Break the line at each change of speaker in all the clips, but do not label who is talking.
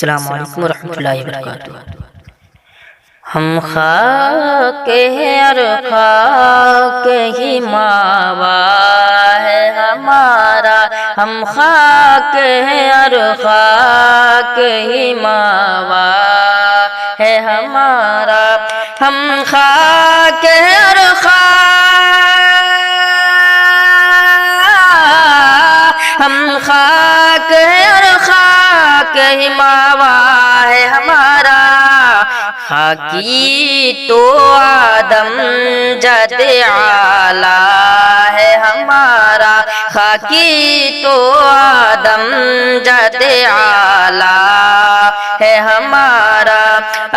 السلام علیکم ورحمۃ اللہ وبرکاتہ۔ ہم خاک ہیں اور خاک ہی ماوا ہے ہمارا، ہم خاک ہیں اور خاک ہی ماوا ہے ہمارا، ہم خاک ہیں اور ہم خاک ہیں اور خاک ہی ماوا ہے ہمارا، خاکی تو آدم جد اعلیٰ ہے ہمارا، خاکی تو آدم جد اعلیٰ ہے ہمارا،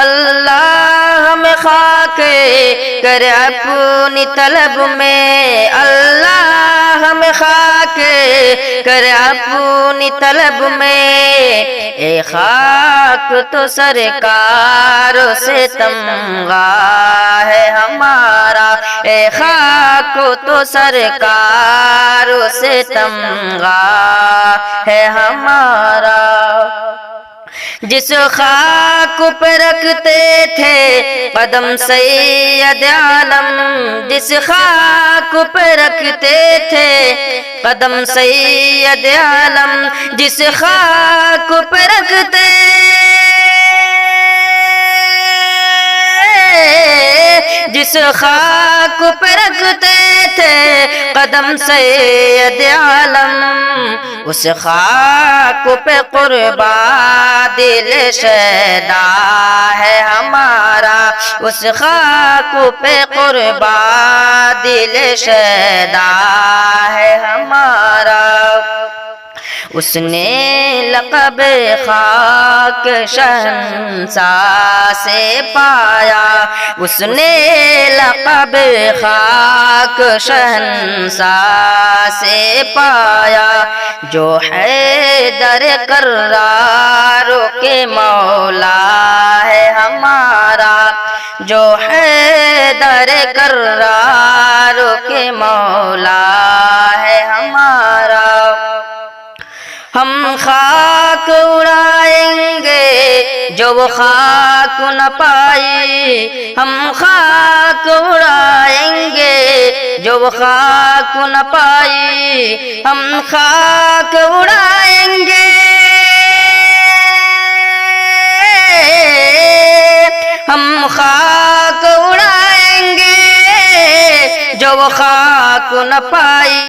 اللہ ہمیں خاک کرے اپنی طلب میں، اللہ ہمیں خاک کرے اپنی طلب میں، اے خاک تو سرکار سے تمغا ہے ہمارا، اے خاک تو سرکار سے تمغا ہے ہمارا، جس خاک پہ رکھتے تھے قدم سید عالم، جس خاک پہ رکھتے تھے قدم سید عالم، جس خاک پہ رکھتے جس خاک پہ رکھتے تھے قدم سید عالم، اس خاک پہ قربان دل شیدا ہے ہمارا، اس خاک پہ قربان دل شیدا ہے ہمارا، اس نے لقب خاک شہنشاہ سے پایا، اس نے لقب خاک شہنشاہ سے پایا، جو حیدر کرار کے مولا ہے ہمارا، جو حیدر کرار کے مولا ہے ہمارا، ہم خاک اڑائیں گے جو وہ خاک نہ پائی، ہم خاک اڑائیں گے جو وہ خاک نہ پائی، ہم خاک اڑائیں گے، ہم خاک اڑائیں گے جو وہ خاک نہ پائی۔